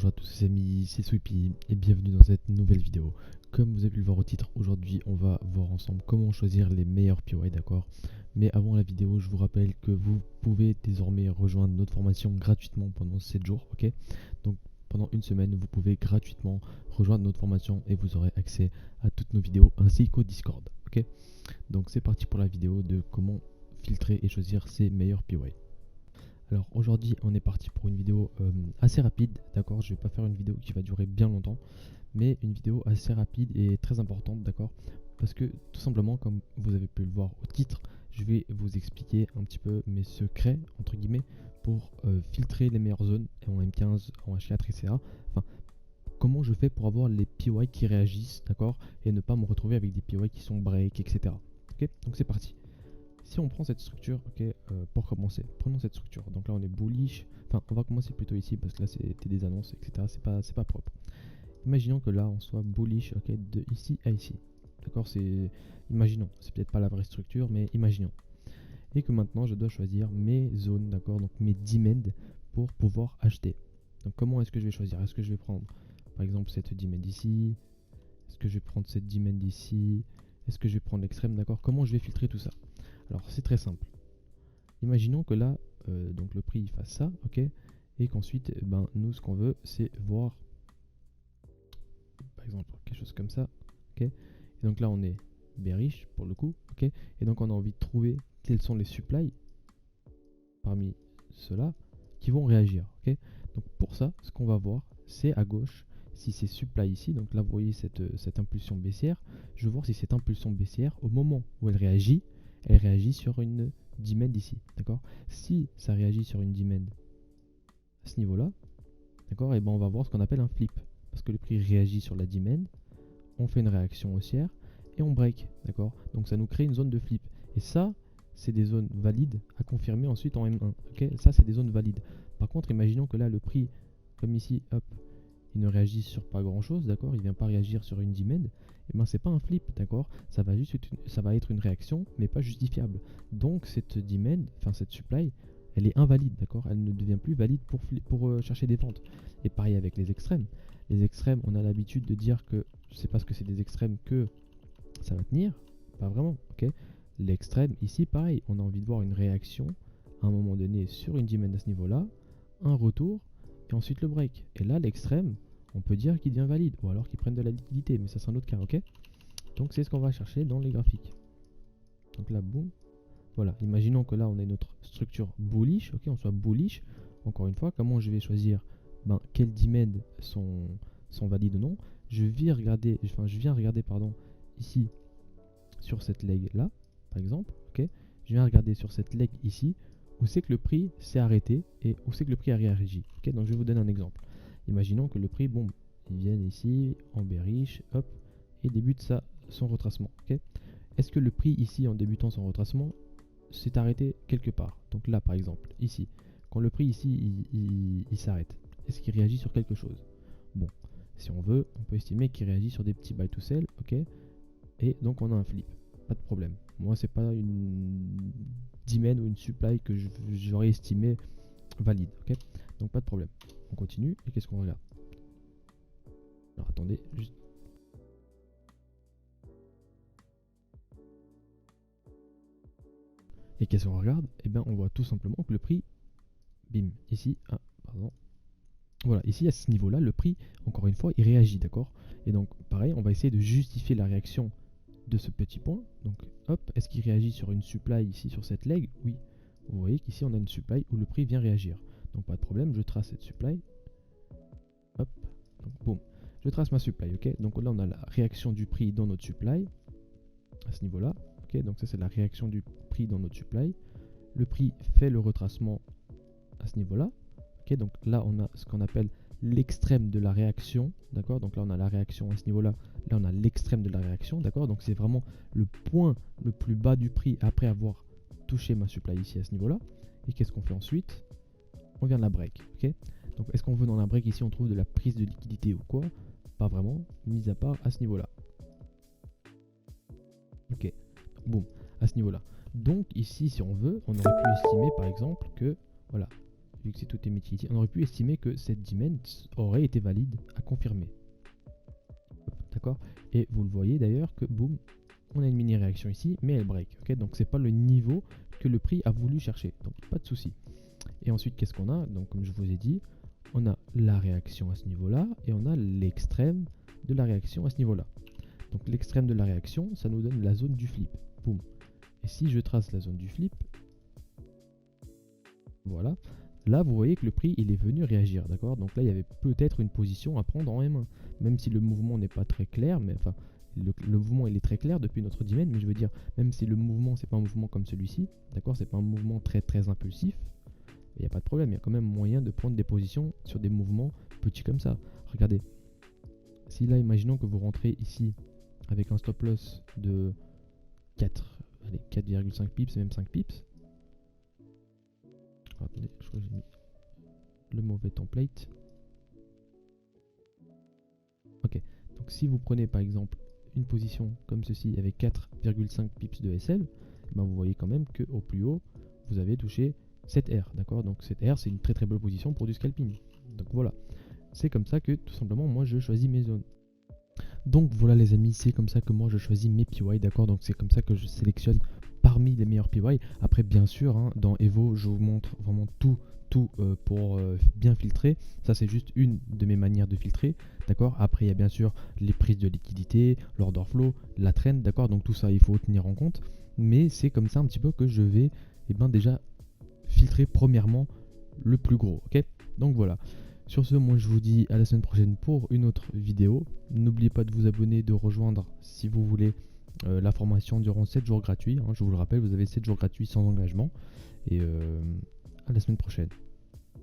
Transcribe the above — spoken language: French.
Bonjour à tous les amis, c'est Sweepy et bienvenue dans cette nouvelle vidéo. Comme vous avez pu le voir au titre, aujourd'hui on va voir ensemble comment choisir les meilleurs POI, d'accord. Mais avant la vidéo, je vous rappelle que vous pouvez désormais rejoindre notre formation gratuitement pendant 7 jours, ok. Donc pendant une semaine, vous pouvez gratuitement rejoindre notre formation et vous aurez accès à toutes nos vidéos ainsi qu'au Discord, ok. Donc c'est parti pour la vidéo de comment filtrer et choisir ses meilleurs POI. Alors aujourd'hui on est parti pour une vidéo assez rapide, d'accord. Je vais pas faire une vidéo qui va durer bien longtemps, mais une vidéo assez rapide et très importante, d'accord. Parce que tout simplement, comme vous avez pu le voir au titre, je vais vous expliquer un petit peu mes secrets, entre guillemets, pour filtrer les meilleures zones en M15, en H4, etc. Enfin, comment je fais pour avoir les POI qui réagissent, d'accord, et ne pas me retrouver avec des POI qui sont break, etc. Ok, donc c'est parti. Si on prend cette structure, ok, pour commencer, prenons cette structure. Donc là, on est bullish. Enfin, on va commencer plutôt ici parce que là, c'était des annonces, etc. C'est pas propre. Imaginons que là, on soit bullish, ok, de ici à ici. D'accord, imaginons. C'est peut-être pas la vraie structure, mais imaginons. Et que maintenant, je dois choisir mes zones, d'accord, donc mes demands pour pouvoir acheter. Donc, comment est-ce que je vais choisir? Est-ce que je vais prendre, par exemple, cette demand ici? Est-ce que je vais prendre cette demand ici? Est-ce que je vais prendre l'extrême, d'accord? Comment je vais filtrer tout ça? Alors c'est très simple. Imaginons que là, donc le prix fasse ça, ok, et qu'ensuite, nous ce qu'on veut, c'est voir, par exemple, quelque chose comme ça, ok. Et donc là, on est bearish pour le coup, ok. Et donc on a envie de trouver quels sont les supplies parmi ceux-là qui vont réagir, ok. Donc pour ça, ce qu'on va voir, c'est à gauche. Si c'est supply ici, donc là vous voyez cette impulsion baissière, je veux voir si cette impulsion baissière, au moment où elle réagit sur une demand ici, d'accord. Si ça réagit sur une demand à ce niveau-là, d'accord, et ben on va voir ce qu'on appelle un flip, parce que le prix réagit sur la demand, on fait une réaction haussière et on break, d'accord. Donc ça nous crée une zone de flip, et ça, c'est des zones valides à confirmer ensuite en M1, ok. Ça, c'est des zones valides. Par contre, imaginons que là, le prix, comme ici, hop, il ne réagit sur pas grand chose, d'accord, il vient pas réagir sur une demand, et ben c'est pas un flip, d'accord, ça va être une réaction mais pas justifiable. Donc cette demand, enfin cette supply, elle est invalide, d'accord, elle ne devient plus valide pour chercher des ventes. Et pareil avec les extrêmes. Les extrêmes, on a l'habitude de dire que c'est parce que c'est des extrêmes que ça va tenir, pas vraiment, ok. L'extrême ici, pareil, on a envie de voir une réaction à un moment donné sur une demand à ce niveau-là, un retour et ensuite le break. Et là, l'extrême, on peut dire qu'il devient valide ou alors qu'il prenne de la liquidité, mais ça c'est un autre cas, ok. Donc c'est ce qu'on va chercher dans les graphiques. Donc là, boum, voilà. Imaginons que là on ait notre structure bullish, ok, on soit bullish. Encore une fois, comment je vais choisir quelles demands sont valides ou non? Je viens regarder, pardon, ici sur cette leg là, par exemple, ok. Je viens regarder sur cette leg ici où c'est que le prix s'est arrêté et où c'est que le prix a réagi. Ok, donc je vais vous donner un exemple. Imaginons que le prix, bon, il vienne ici en bearish, hop, et débute son retracement. Ok, est-ce que le prix ici en débutant son retracement s'est arrêté quelque part? Donc là, par exemple, ici, quand le prix ici il s'arrête, est-ce qu'il réagit sur quelque chose? Bon, si on veut, on peut estimer qu'il réagit sur des petits buy to sell, ok, et donc on a un flip. Pas de problème. Moi, c'est pas une demand ou une supply que j'aurais estimé valide, ok. Donc pas de problème. On continue et qu'est-ce qu'on regarde? Alors attendez, juste. Et qu'est-ce qu'on regarde? Eh bien, on voit tout simplement que le prix, bim, ici, ah, pardon. Voilà, ici à ce niveau-là, le prix, encore une fois, il réagit, d'accord. Et donc, pareil, on va essayer de justifier la réaction de ce petit point. Donc, hop, est-ce qu'il réagit sur une supply ici sur cette leg? Oui. Vous voyez qu'ici on a une supply où le prix vient réagir. Donc pas de problème, je trace cette supply. Hop, donc boum. Je trace ma supply, ok. Donc là on a la réaction du prix dans notre supply. À ce niveau-là. Ok, donc ça c'est la réaction du prix dans notre supply. Le prix fait le retracement à ce niveau-là. Ok, donc là on a ce qu'on appelle l'extrême de la réaction, d'accord. Donc là on a la réaction à ce niveau-là, là on a l'extrême de la réaction, d'accord. Donc c'est vraiment le point le plus bas du prix après avoir touché ma supply ici à ce niveau-là. Et qu'est-ce qu'on fait ensuite? On vient de la break, ok. Donc est-ce qu'on veut dans la break ici on trouve de la prise de liquidité ou quoi? Pas vraiment, mis à part à ce niveau-là. Ok, bon, à ce niveau-là. Donc ici si on veut, on aurait pu estimer par exemple que, voilà, vu que c'est tout émis ici, on aurait pu estimer que cette dimen aurait été valide à confirmer. D'accord? Et vous le voyez d'ailleurs que boum, on a une mini réaction ici, mais elle break. Ok, donc c'est pas le niveau que le prix a voulu chercher, donc pas de souci. Et ensuite, qu'est-ce qu'on a? Donc comme je vous ai dit, on a la réaction à ce niveau-là et on a l'extrême de la réaction à ce niveau-là. Donc l'extrême de la réaction, ça nous donne la zone du flip. Boum. Et si je trace la zone du flip, voilà. Là, vous voyez que le prix, il est venu réagir, d'accord? Donc là, il y avait peut-être une position à prendre en M1, même si le mouvement n'est pas très clair, mais enfin, le mouvement, il est très clair depuis notre dimen, mais je veux dire, même si le mouvement, c'est pas un mouvement comme celui-ci, d'accord? C'est pas un mouvement très très impulsif, il n'y a pas de problème, il y a quand même moyen de prendre des positions sur des mouvements petits comme ça. Regardez, si là, imaginons que vous rentrez ici avec un stop loss de 4,5 pips, même 5 pips. Attendez, je crois que j'ai mis le mauvais template. Ok, donc si vous prenez par exemple une position comme ceci avec 4,5 pips de SL, ben vous voyez quand même qu'au plus haut, vous avez touché cette R, d'accord? Donc cette R, c'est une très très belle position pour du scalping. Donc voilà, c'est comme ça que tout simplement moi je choisis mes zones. Donc voilà les amis, c'est comme ça que moi je choisis mes PY, d'accord? Donc c'est comme ça que je sélectionne parmi les meilleurs PY. Après bien sûr, hein, dans Evo, je vous montre vraiment tout pour bien filtrer. Ça c'est juste une de mes manières de filtrer, d'accord? Après il y a bien sûr les prises de liquidité, l'order flow, la trend, d'accord? Donc tout ça il faut tenir en compte. Mais c'est comme ça un petit peu que je vais déjà filtrer premièrement le plus gros, ok? Donc voilà. Sur ce, moi je vous dis à la semaine prochaine pour une autre vidéo. N'oubliez pas de vous abonner, de rejoindre si vous voulez la formation durant 7 jours gratuits. Hein, je vous le rappelle, vous avez 7 jours gratuits sans engagement. Et à la semaine prochaine.